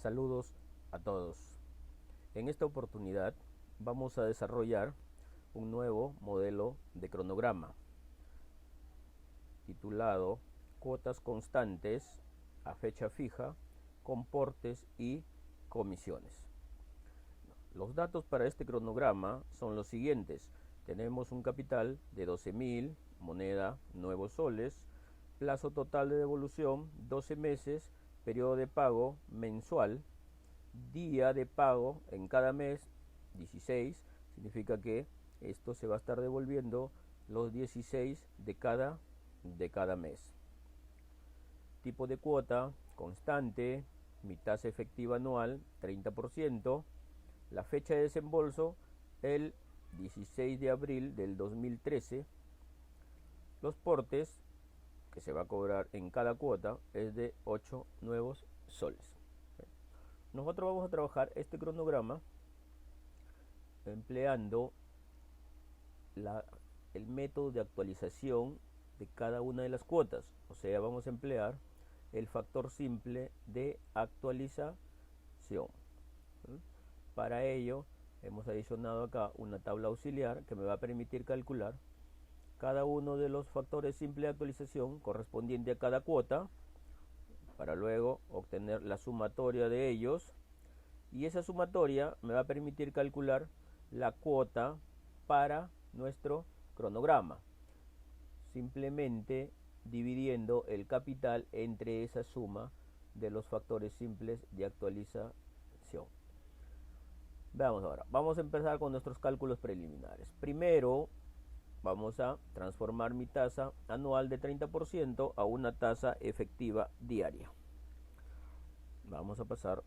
Saludos a todos. En esta oportunidad vamos a desarrollar un nuevo modelo de cronograma titulado Cuotas constantes a fecha fija, comportes y comisiones. Los datos para este cronograma son los siguientes. Tenemos un capital de 12.000, moneda nuevos soles, plazo total de devolución 12 meses, periodo de pago mensual, día de pago en cada mes 16, significa que esto se va a estar devolviendo los 16 de cada mes. Tipo de cuota constante, mi tasa efectiva anual 30%, la fecha de desembolso el 16 de abril del 2013, los portes que se va a cobrar en cada cuota es de 8 nuevos soles. Nosotros vamos a trabajar este cronograma empleando el método de actualización de cada una de las cuotas. O sea, vamos a emplear el factor simple de actualización. Para ello, hemos adicionado acá una tabla auxiliar que me va a permitir calcular cada uno de los factores simples de actualización correspondiente a cada cuota, para luego obtener la sumatoria de ellos, y esa sumatoria me va a permitir calcular la cuota para nuestro cronograma, simplemente dividiendo el capital entre esa suma de los factores simples de actualización. Veamos ahora, vamos a empezar con nuestros cálculos preliminares. Primero vamos a transformar mi tasa anual de 30% a una tasa efectiva diaria. Vamos a pasar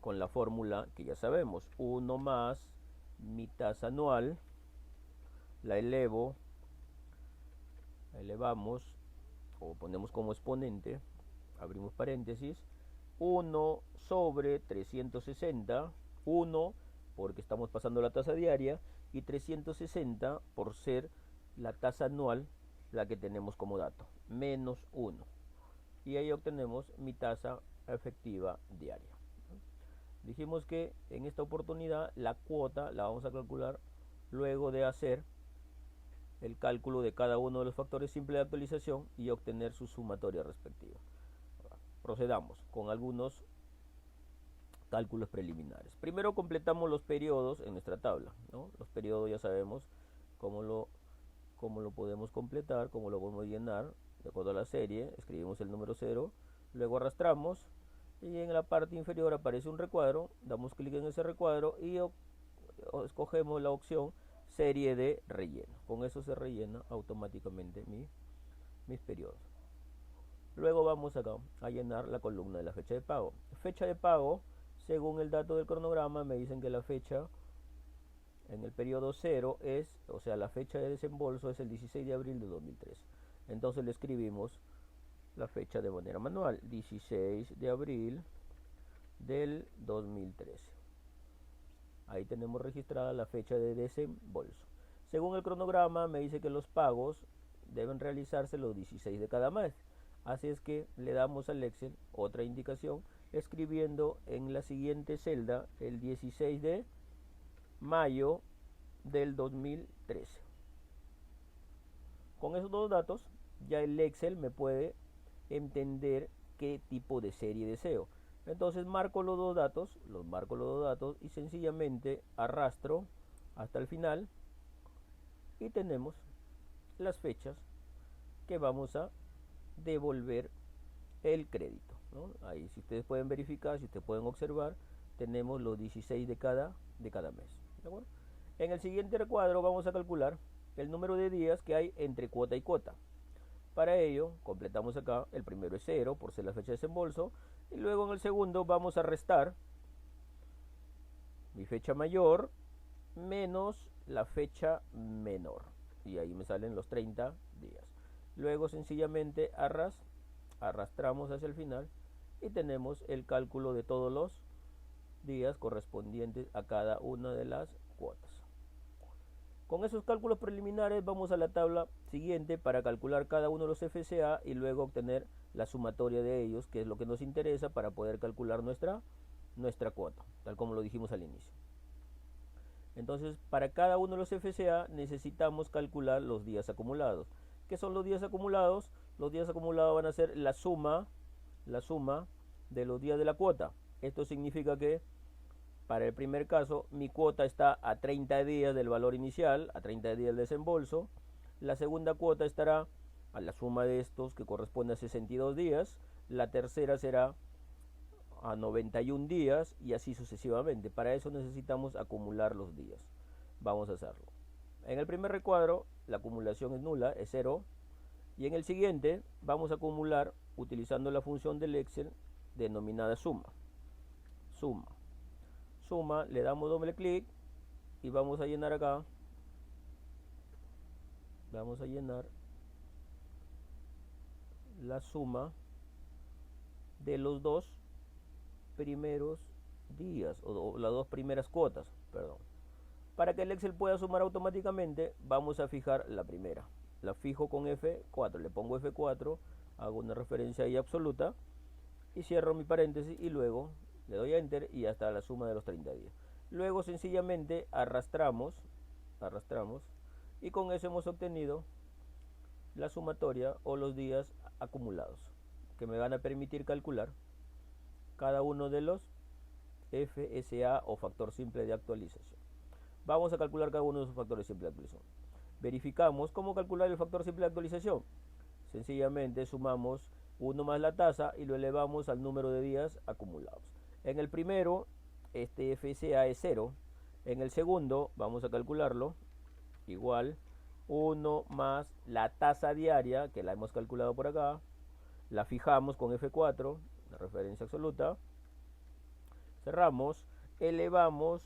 con la fórmula que ya sabemos, 1 más mi tasa anual, la elevamos o ponemos como exponente, abrimos paréntesis, 1 sobre 360, 1 porque estamos pasando la tasa diaria y 360 por ser la tasa anual la que tenemos como dato, menos 1. Y ahí obtenemos mi tasa efectiva diaria. Dijimos que en esta oportunidad la cuota la vamos a calcular luego de hacer el cálculo de cada uno de los factores simples de actualización y obtener su sumatoria respectiva. Procedamos con algunos cálculos preliminares. Primero completamos los periodos en nuestra tabla, ¿no? Los periodos ya sabemos cómo lo podemos completar, cómo lo podemos llenar de acuerdo a la serie. Escribimos el número 0, luego arrastramos y en la parte inferior aparece un recuadro, damos clic en ese recuadro y escogemos la opción serie de relleno. Con eso se rellena automáticamente mis periodos. Luego vamos acá a llenar la columna de la fecha de pago. Fecha de pago, según el dato del cronograma, me dicen que la fecha en el periodo 0 es, o sea, la fecha de desembolso es el 16 de abril de 2013. Entonces le escribimos la fecha de manera manual, 16 de abril del 2013. Ahí tenemos registrada la fecha de desembolso. Según el cronograma me dice que los pagos deben realizarse los 16 de cada mes. Así es que le damos al Excel otra indicación escribiendo en la siguiente celda el 16 de mayo del 2013. Con esos dos datos ya el Excel me puede entender qué tipo de serie deseo. Entonces marco los dos datos y sencillamente arrastro hasta el final y tenemos las fechas que vamos a devolver el crédito, ¿no? Ahí si ustedes pueden verificar, si ustedes pueden observar, tenemos los 16 de cada mes, ¿de acuerdo? En el siguiente recuadro vamos a calcular el número de días que hay entre cuota y cuota. Para ello completamos acá, el primero es 0 por ser la fecha de desembolso y luego en el segundo vamos a restar mi fecha mayor menos la fecha menor y ahí me salen los 30 días. Luego sencillamente arrastramos hacia el final y tenemos el cálculo de todos los días correspondientes a cada una de las cuotas. Con esos cálculos preliminares vamos a la tabla siguiente para calcular cada uno de los FCA y luego obtener la sumatoria de ellos, que es lo que nos interesa para poder calcular nuestra cuota, tal como lo dijimos al inicio. Entonces, para cada uno de los FCA necesitamos calcular los días acumulados. ¿Qué son los días acumulados? Los días acumulados van a ser la suma de los días de la cuota. Esto significa que para el primer caso mi cuota está a 30 días del valor inicial, a 30 días del desembolso. La segunda cuota estará a la suma de estos, que corresponde a 62 días. La tercera será a 91 días y así sucesivamente. Para eso necesitamos acumular los días. Vamos a hacerlo. En el primer recuadro la acumulación es nula, es 0. Y en el siguiente vamos a acumular utilizando la función del Excel denominada suma. Suma, le damos doble clic y vamos a llenar acá. Vamos a llenar la suma de los dos primeros días o las dos primeras cuotas, perdón. Para que el Excel pueda sumar automáticamente, vamos a fijar la primera. La fijo con F4, le pongo F4, hago una referencia ahí absoluta y cierro mi paréntesis y luego le doy a Enter y ya está la suma de los 30 días. Luego sencillamente arrastramos y con eso hemos obtenido la sumatoria o los días acumulados que me van a permitir calcular cada uno de los FSA o factor simple de actualización. Vamos a calcular cada uno de esos factores simples de actualización. Verificamos cómo calcular el factor simple de actualización. Sencillamente sumamos 1 más la tasa y lo elevamos al número de días acumulados. En el primero, este FSA es 0. En el segundo, vamos a calcularlo igual 1 más la tasa diaria, que la hemos calculado por acá. La fijamos con F4, la referencia absoluta. Cerramos, elevamos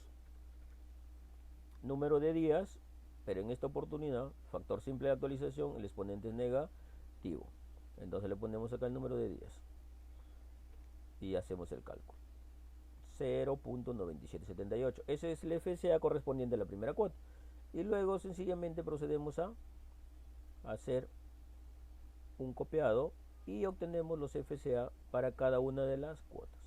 número de días, pero en esta oportunidad, factor simple de actualización, el exponente es negativo. Entonces le ponemos acá el número de días y hacemos el cálculo. 0.9778. Ese es el FCA correspondiente a la primera cuota. Y luego sencillamente procedemos a hacer un copiado y obtenemos los FCA para cada una de las cuotas.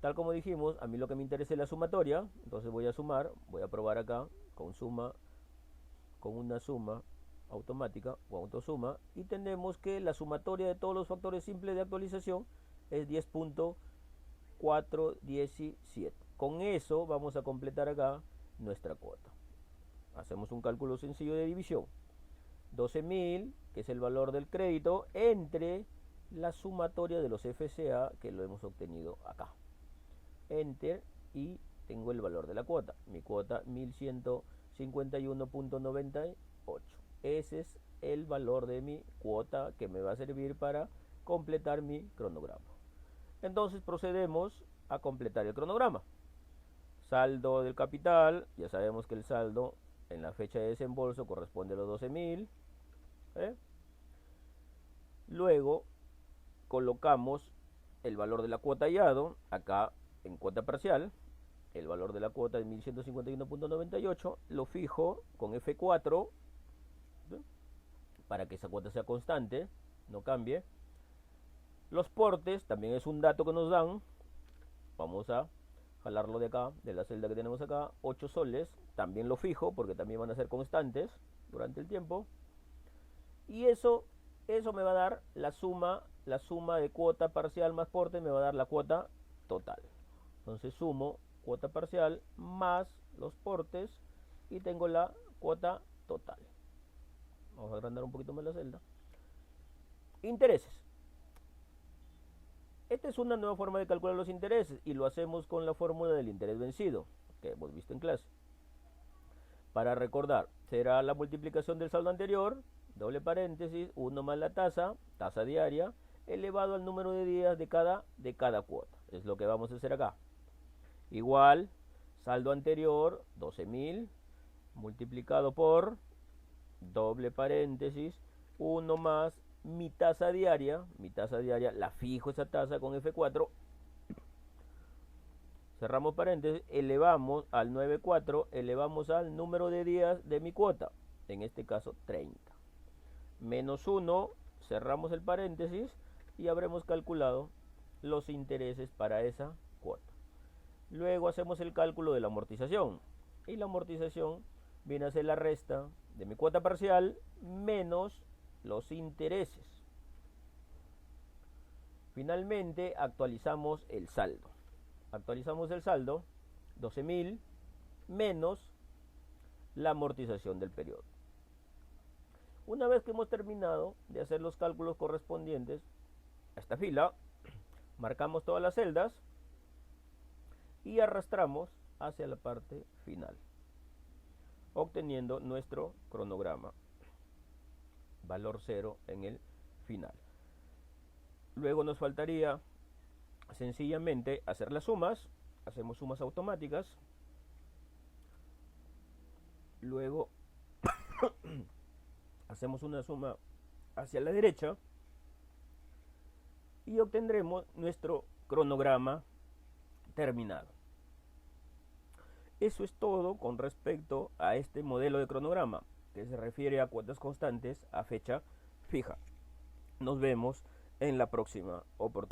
Tal como dijimos, a mí lo que me interesa es la sumatoria, entonces voy a sumar, voy a probar acá con una suma automática o autosuma y tenemos que la sumatoria de todos los factores simples de actualización es 10.417. Con eso vamos a completar acá nuestra cuota. Hacemos un cálculo sencillo de división. 12.000, que es el valor del crédito, entre la sumatoria de los FCA que lo hemos obtenido acá. Enter y tengo el valor de la cuota. Mi cuota 1151.98. Ese es el valor de mi cuota que me va a servir para completar mi cronograma. Entonces procedemos a completar el cronograma. Saldo del capital, ya sabemos que el saldo en la fecha de desembolso corresponde a los 12.000. Luego colocamos el valor de la cuota hallado acá en cuota parcial. El valor de la cuota es 1151.98. Lo fijo con F4 para que esa cuota sea constante, no cambie. Los portes también es un dato que nos dan. Vamos a jalarlo de acá, de la celda que tenemos acá, 8 soles. También lo fijo porque también van a ser constantes durante el tiempo. Y eso me va a dar la suma de cuota parcial más porte, me va a dar la cuota total. Entonces sumo cuota parcial más los portes y tengo la cuota total. Vamos a agrandar un poquito más la celda. Intereses. Esta es una nueva forma de calcular los intereses y lo hacemos con la fórmula del interés vencido que hemos visto en clase. Para recordar, será la multiplicación del saldo anterior, doble paréntesis, 1 más la tasa diaria, elevado al número de días de cada cuota. Es lo que vamos a hacer acá. Igual, saldo anterior, 12.000, multiplicado por, doble paréntesis, 1 más mi tasa diaria, la fijo esa tasa con F4, cerramos paréntesis, elevamos al 9.4, elevamos al número de días de mi cuota, en este caso 30, menos 1, cerramos el paréntesis, y habremos calculado los intereses para esa cuota. Luego hacemos el cálculo de la amortización, y la amortización viene a ser la resta de mi cuota parcial menos los intereses. Finalmente actualizamos el saldo. Actualizamos el saldo, 12.000 menos la amortización del periodo. Una vez que hemos terminado de hacer los cálculos correspondientes a esta fila, marcamos todas las celdas y arrastramos hacia la parte final, obteniendo nuestro cronograma, valor 0 en el final. Luego nos faltaría sencillamente hacer las sumas. Hacemos sumas automáticas. Luego hacemos una suma hacia la derecha y obtendremos nuestro cronograma terminado. Eso es todo con respecto a este modelo de cronograma, que se refiere a cuotas constantes a fecha fija. Nos vemos en la próxima oportunidad.